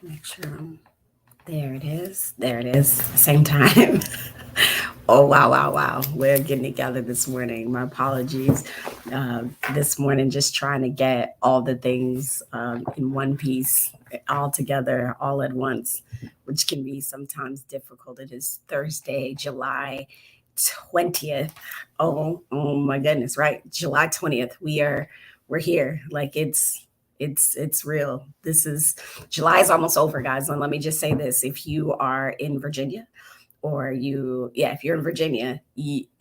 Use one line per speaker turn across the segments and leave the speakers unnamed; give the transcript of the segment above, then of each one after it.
Make sure there it is. There it is. Same time. Oh, wow, wow, wow. We're getting together this morning. My apologies. This morning, just trying to get all the things in one piece, all together, all at once, which can be sometimes difficult. It is Thursday, July 20th. Oh my goodness, right? July 20th. We're here. Like it's real. This is July is almost over, guys. And let me just say this: if you are in Virginia, or if you're in Virginia,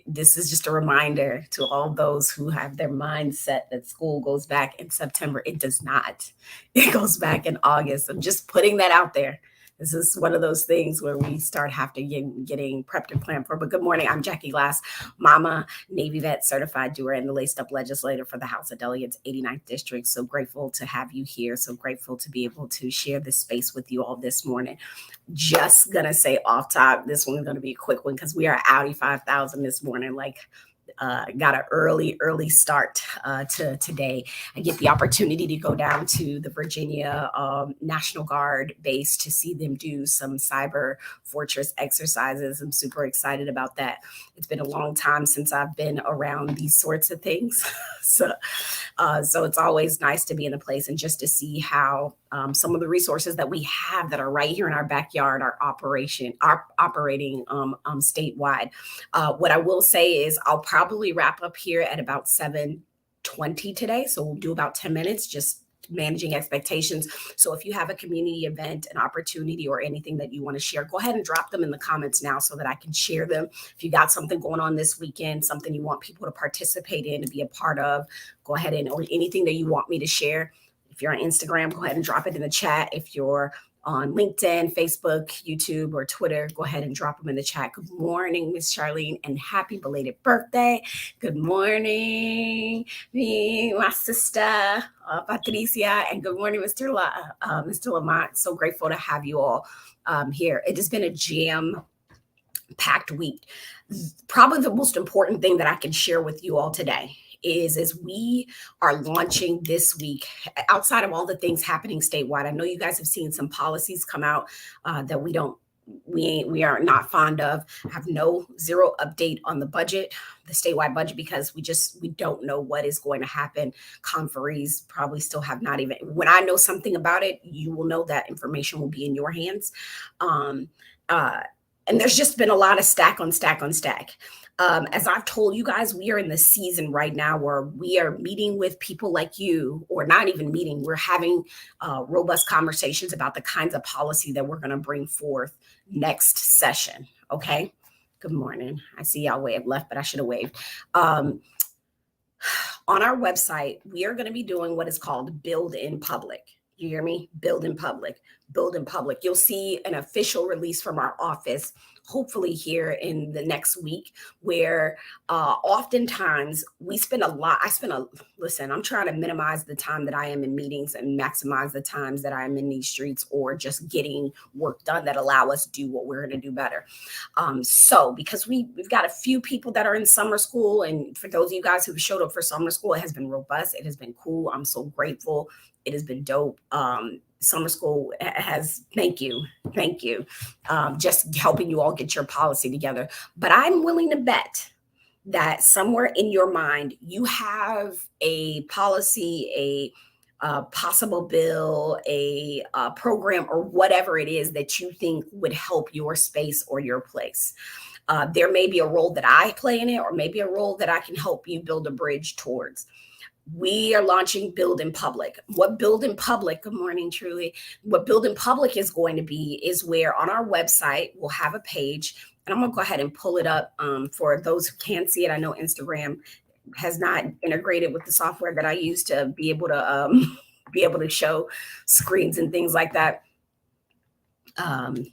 this is just a reminder to all those who have their mindset that school goes back in September. It does not. It goes back in August. I'm just putting that out there. This is one of those things where we start have to getting prepped and planned for. But good morning. I'm Jackie Glass, mama, Navy vet, certified doer, and the laced up legislator for the House of Delegates, 89th District. So grateful to have you here. So grateful to be able to share this space with you all this morning. Just gonna say off top, this one's gonna be a quick one because we are Audi 5000 this morning. Got an early start to today. I get the opportunity to go down to the Virginia National Guard base to see them do some cyber fortress exercises. I'm super excited about that. It's been a long time since I've been around these sorts of things. so so it's always nice to be in the place and just to see how some of the resources that we have that are right here in our backyard are operating statewide. What I will say is I'll probably wrap up here at about 7:20 today. So we'll do about 10 minutes, just managing expectations. So if you have a community event, an opportunity, or anything that you want to share, go ahead and drop them in the comments now so that I can share them. If you got something going on this weekend, something you want people to participate in, to be a part of, go ahead or anything that you want me to share. If you're on Instagram, go ahead and drop it in the chat. If you're on LinkedIn, Facebook, YouTube, or Twitter, go ahead and drop them in the chat. Good morning, Miss Charlene, and happy belated birthday. Good morning, me, my sister, Patricia, and good morning, Mr. Lamont. So grateful to have you all here. It has been a jam-packed week. Probably the most important thing that I can share with you all today is we are launching this week, outside of all the things happening statewide. I know you guys have seen some policies come out that we are not fond of. Have zero update on the budget, the statewide budget, because we don't know what is going to happen. Conferees probably still have not even. When I know something about it, you will know that information will be in your hands. And there's just been a lot of stack on stack on stack. As I've told you guys, we are in the season right now where we are meeting with people like you, or not even meeting, we're having robust conversations about the kinds of policy that we're going to bring forth next session. Okay. Good morning. I see y'all wave left, but I should have waved. On our website, we are going to be doing what is called Build in Public. You hear me? Build in Public. Build in Public. You'll see an official release from our office, hopefully here in the next week, where oftentimes listen, I'm trying to minimize the time that I am in meetings and maximize the times that I'm in these streets, or just getting work done that allow us to do what we're going to do better. So because we've got a few people that are in summer school, and for those of you guys who showed up for summer school, it has been robust. It has been cool. I'm so grateful. It has been dope. Summer school has, thank you, just helping you all get your policy together. But I'm willing to bet that somewhere in your mind, you have a policy, a possible bill, a program, or whatever it is that you think would help your space or your place. There may be a role that I play in it, or maybe a role that I can help you build a bridge towards. We are launching Build in Public. What Build in Public, good morning, Truly. What Build in Public is going to be is where on our website, we'll have a page, and I'm going to go ahead and pull it up for those who can't see it. I know Instagram has not integrated with the software that I use to be able to show screens and things like that.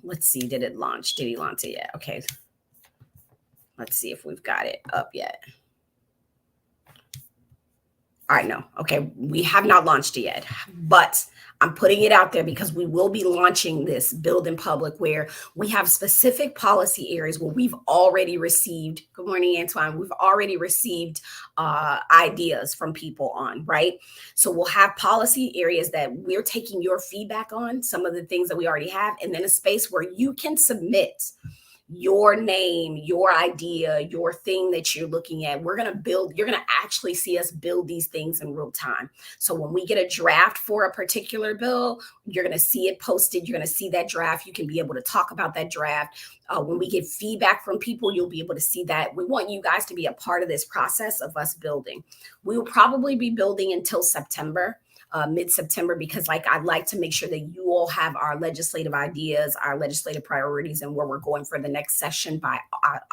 Let's see, did he launch it yet? Okay. Let's see if we've got it up yet. All right, no. Okay, we have not launched it yet, but I'm putting it out there because we will be launching this Build in Public where we have specific policy areas where we've already received, good morning, Antoine, we've already received ideas from people on, right? So we'll have policy areas that we're taking your feedback on, some of the things that we already have, and then a space where you can submit your name, your idea, your thing that you're looking at. We're going to build, you're going to actually see us build these things in real time. So when we get a draft for a particular bill, you're going to see it posted. You're going to see that draft. You can be able to talk about that draft. When we get feedback from people, you'll be able to see that. We want you guys to be a part of this process of us building. We will probably be building until September. Mid-September, because I'd like to make sure that you all have our legislative ideas, our legislative priorities, and where we're going for the next session by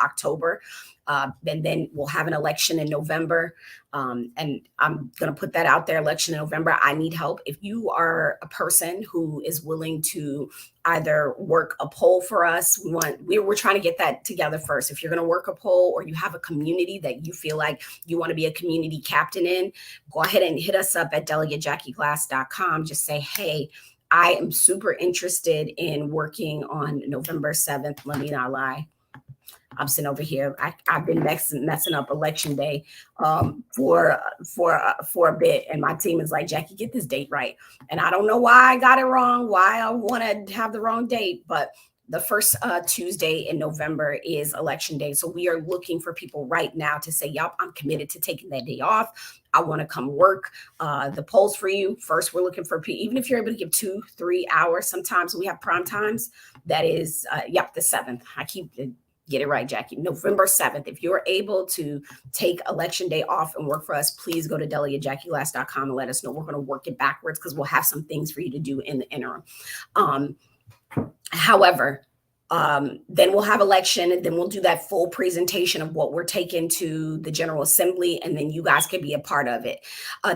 October. And then we'll have an election in November. And I'm going to put that out there, election in November. I need help. If you are a person who is willing to either work a poll for us, we're trying to get that together first. If you're going to work a poll or you have a community that you feel like you want to be a community captain in, go ahead and hit us up at delegatejackieglass.com. Just say, hey, I am super interested in working on November 7th. Let me not lie. I'm sitting over here. I've been messing up election day for a bit, and my team is like, Jackie, get this date right. And I don't know why I got it wrong, why I want to have the wrong date, but the first Tuesday in November is election day. So we are looking for people right now to say, yep, I'm committed to taking that day off. I want to come work the polls for you. First, we're looking for people, even if you're able to give 2-3 hours, sometimes we have prime times. That is, the 7th. I keep get it right, Jackie. November 7th. If you're able to take election day off and work for us, please go to delegatejackieglass.com and let us know. We're going to work it backwards because we'll have some things for you to do in the interim. However, then we'll have election, and then we'll do that full presentation of what we're taking to the General Assembly, and then you guys can be a part of it.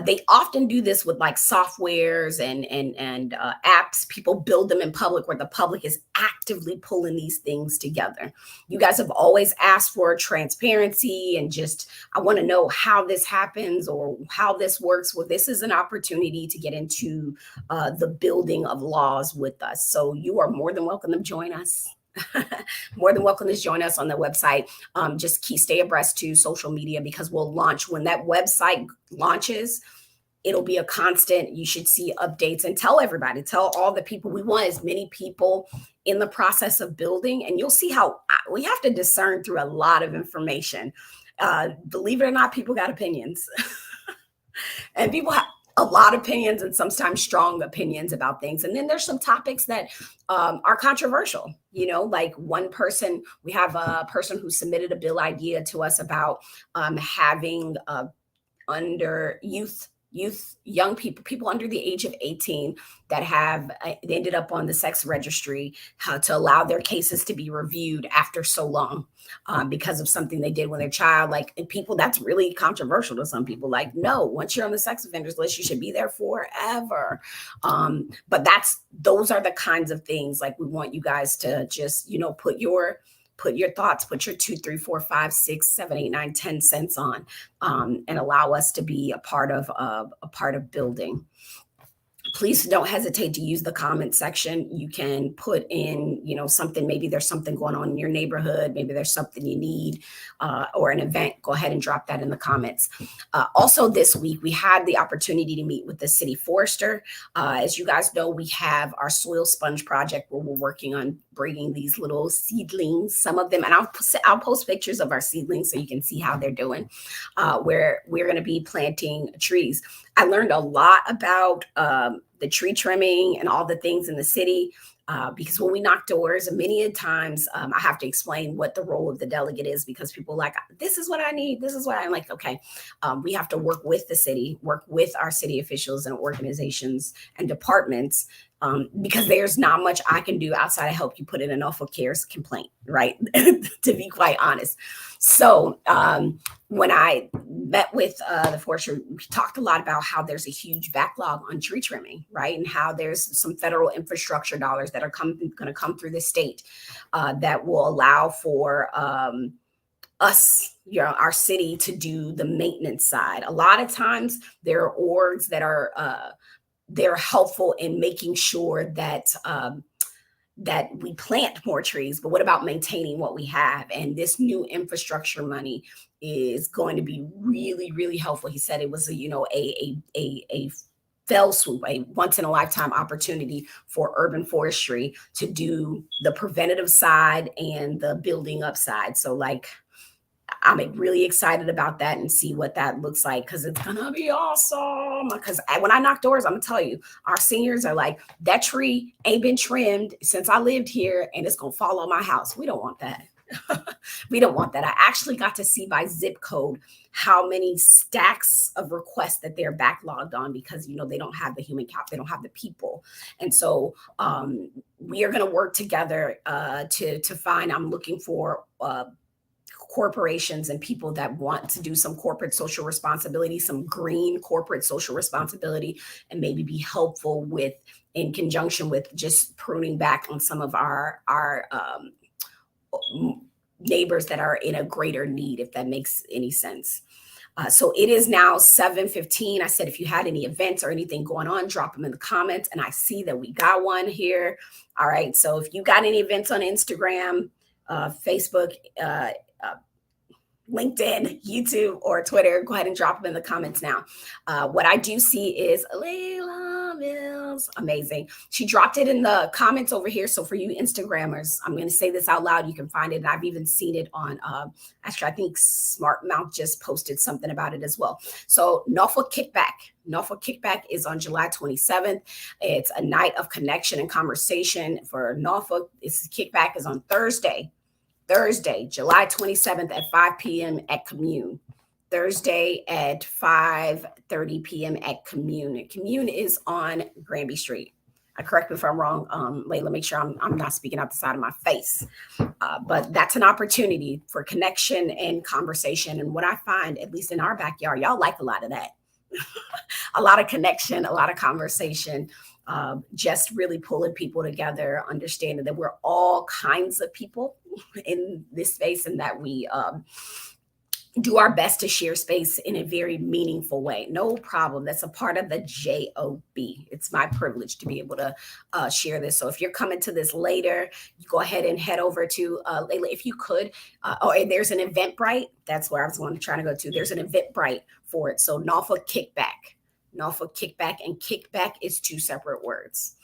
They often do this with like softwares and apps. People build them in public where the public is actively pulling these things together. You guys have always asked for transparency and just, I want to know how this happens or how this works. Well, this is an opportunity to get into the building of laws with us. So you are more than welcome to join us. More than welcome to join us on the website. Just stay abreast to social media because we'll launch when that website launches. It'll be a constant. You should see updates and tell everybody, tell all the people. We want as many people in the process of building, and you'll see how we have to discern through a lot of information. Believe it or not, people got opinions and people have a lot of opinions and sometimes strong opinions about things. And then there's some topics that are controversial. You know, like one person, we have a person who submitted a bill idea to us about having young people under the age of 18 that have ended up on the sex registry, to allow their cases to be reviewed after so long because of something they did when they're child. Like, and people, that's really controversial to some people. Like, no, once you're on the sex offenders list, you should be there forever. But those are the kinds of things, like, we want you guys to just, put your thoughts, put your 2, 3, 4, 5, 6, 7, 8, 9, 10 cents on, and allow us to be a part of building. Please don't hesitate to use the comment section. You can put in, something, maybe there's something going on in your neighborhood. Maybe there's something you need or an event. Go ahead and drop that in the comments. Also this week, we had the opportunity to meet with the city forester. As you guys know, we have our soil sponge project where we're working on bringing these little seedlings, some of them, and I'll post pictures of our seedlings so you can see how they're doing, where we're going to be planting trees. I learned a lot about the tree trimming and all the things in the city because when we knock doors, many times I have to explain what the role of the delegate is because people are like, this is what I need. This is what I'm like, okay. We have to work with the city, work with our city officials and organizations and departments because there's not much I can do outside of help you put in an awful cares complaint, right? To be quite honest. So when I met with the forester, we talked a lot about how there's a huge backlog on tree trimming, right? And how there's some federal infrastructure dollars that are going to come through the state that will allow for us, our city, to do the maintenance side. A lot of times there are orgs that are they're helpful in making sure that that we plant more trees, but what about maintaining what we have? And this new infrastructure money is going to be really, really helpful. He said it was a fell swoop, a once in a lifetime opportunity for urban forestry to do the preventative side and the building up side. So like, I'm really excited about that and see what that looks like, because it's gonna be awesome. Because when I knock doors, I'm gonna tell you, our seniors are like, that tree ain't been trimmed since I lived here, and it's gonna fall on my house. We don't want that. We don't want that. I actually got to see by zip code how many stacks of requests that they're backlogged on, because they don't have the human cap, they don't have the people, and so we are going to work together to find. I'm looking for corporations and people that want to do some corporate social responsibility, some green corporate social responsibility, and maybe be helpful with, in conjunction with, just pruning back on some of our neighbors that are in a greater need, if that makes any sense. So it is now 7:15. I said, if you had any events or anything going on, drop them in the comments. And I see that we got one here. All right. So if you got any events on Instagram, Facebook, LinkedIn, YouTube, or Twitter, go ahead and drop them in the comments now. What I do see is Layla Mills. Amazing. She dropped it in the comments over here. So for you Instagrammers, I'm going to say this out loud. You can find it. And I've even seen it on, actually, I think Smart Mouth just posted something about it as well. So Norfolk Kickback. Norfolk Kickback is on July 27th. It's a night of connection and conversation for Norfolk. This Kickback is on Thursday, July 27th at 5 p.m. at Commune. Thursday at 5:30 p.m. at Commune. Commune is on Granby Street. Correct me if I'm wrong, Layla, make sure I'm not speaking out the side of my face. But that's an opportunity for connection and conversation. And what I find, at least in our backyard, y'all like a lot of that. A lot of connection, a lot of conversation. Just really pulling people together, understanding that we're all kinds of people in this space, and that we do our best to share space in a very meaningful way. No problem. That's a part of the JOB. It's my privilege to be able to share this. So if you're coming to this later, you go ahead and head over to Layla, if you could. And there's an Eventbrite. That's where I was trying to go to. There's an Eventbrite for it. So Norfolk Kickback. Norfolk Kickback, and kickback is two separate words.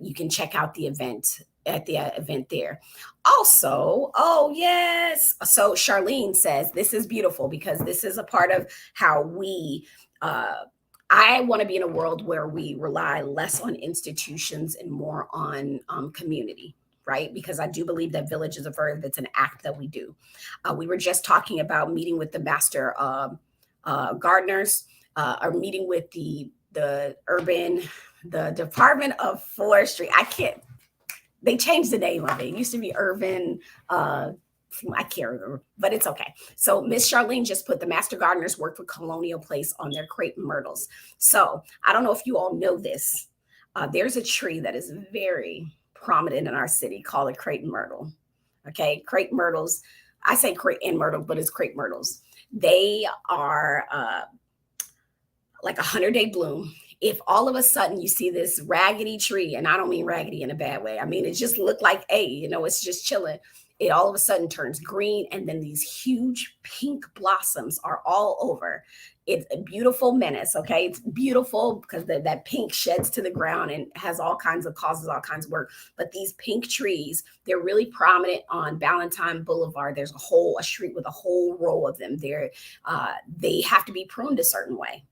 You can check out the event at the event there. Also, oh yes. So Charlene says, this is beautiful, because this is a part of how we, I want to be in a world where we rely less on institutions and more on community, right? Because I do believe that village is a verb. That's an act that we do. We were just talking about meeting with the master gardeners, are meeting with the Department of Forestry. They changed the name of it. It used to be Urban, I can't remember, but it's okay. So Miss Charlene just put the master gardeners work for Colonial Place on their crepe myrtles. So I don't know if you all know this. There's a tree that is very prominent in our city called a crepe myrtle. Okay, crepe myrtles. I say crepe and myrtle, but it's crepe myrtles. They are like 100-day bloom. If all of a sudden you see this raggedy tree, and I don't mean raggedy in a bad way, I mean, it just looked like it's just chilling. It all of a sudden turns green, and then these huge pink blossoms are all over. It's a beautiful menace, okay? It's beautiful because that pink sheds to the ground and has all kinds of work. But these pink trees, they're really prominent on Ballantyne Boulevard. There's a street with a whole row of them. They have to be pruned a certain way.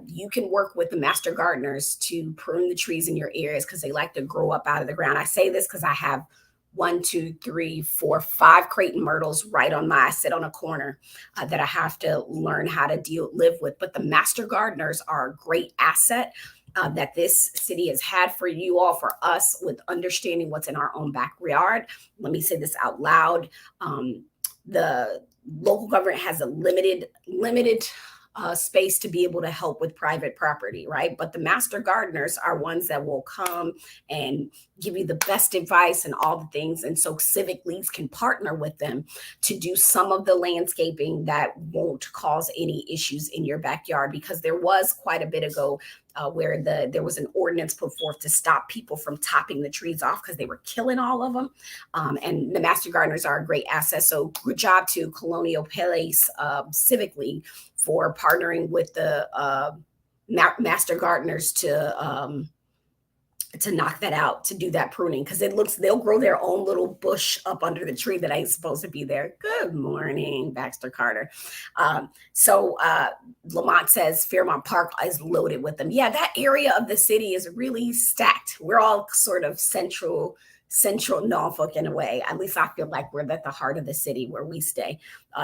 You can work with the master gardeners to prune the trees in your areas, because they like to grow up out of the ground. I say this because I have 5 Creighton myrtles right on I sit on a corner that I have to learn how to live with. But the master gardeners are a great asset that this city has had for you all, for us, with understanding what's in our own backyard. Let me say this out loud. The local government has a limited space to be able to help with private property, right? But the master gardeners are ones that will come and give you the best advice and all the things. And so Civic Leagues can partner with them to do some of the landscaping that won't cause any issues in your backyard, because there was quite a bit ago where there was an ordinance put forth to stop people from topping the trees off because they were killing all of them. And the master gardeners are a great asset. So good job to Colonial Place Civic League for partnering with the master gardeners to knock that out, to do that pruning, because they'll grow their own little bush up under the tree that ain't supposed to be there. Good morning, Baxter Carter. So Lamont says Fairmount Park is loaded with them. Yeah, that area of the city is really stacked. We're all sort of central Norfolk in a way. At least I feel like we're at the heart of the city where we stay.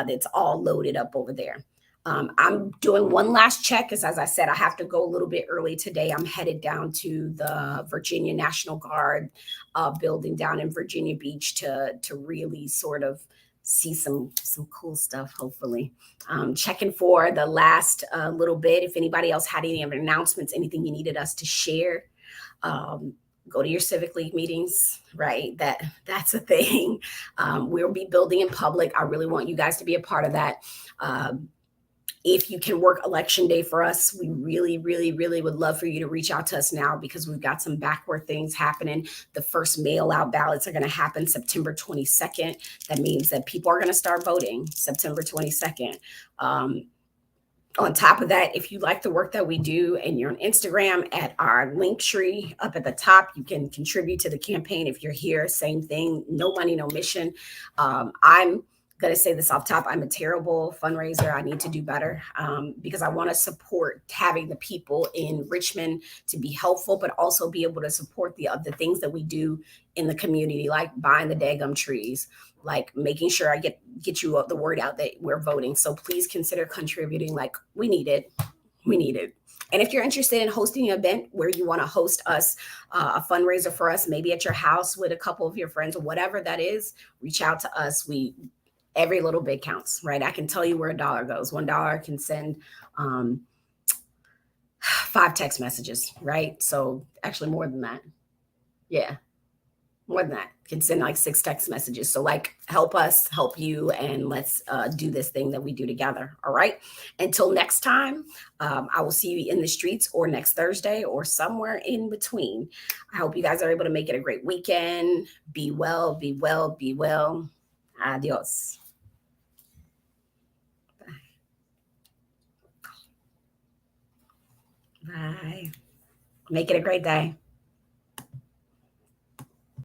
It's all loaded up over there. I'm doing one last check because, as I said, I have to go a little bit early today. I'm headed down to the Virginia National Guard building down in Virginia Beach to really sort of see some cool stuff, hopefully. Checking for the last little bit. If anybody else had any other announcements, anything you needed us to share, go to your Civic League meetings, right? That's a thing. We'll be building in public. I really want you guys to be a part of that. If you can work election day for us, we really, really, really would love for you to reach out to us now, because we've got some backward things happening. The first mail out ballots are going to happen September 22nd. That means that people are going to start voting September 22nd. On top of that, if you like the work that we do and you're on Instagram, at our link tree up at the top, you can contribute to the campaign. If you're here, same thing, no money, no mission. I'm going to say this off top. I'm a terrible fundraiser. I need to do better because I want to support having the people in Richmond to be helpful, but also be able to support the things that we do in the community, like buying the daggum trees, like making sure I get you the word out that we're voting. So please consider contributing. Like, we need it. We need it. And if you're interested in hosting an event where you want to host us, a fundraiser for us, maybe at your house with a couple of your friends or whatever that is, reach out to us. Every little bit counts, right? I can tell you where $1 goes. $1 can send 5 text messages, right? So actually more than that. Yeah, more than that. Can send like 6 text messages. So like, help us, help you, and let's do this thing that we do together. All right. Until next time, I will see you in the streets or next Thursday or somewhere in between. I hope you guys are able to make it a great weekend. Be well, be well, be well. Adios. Bye. Make it a great day.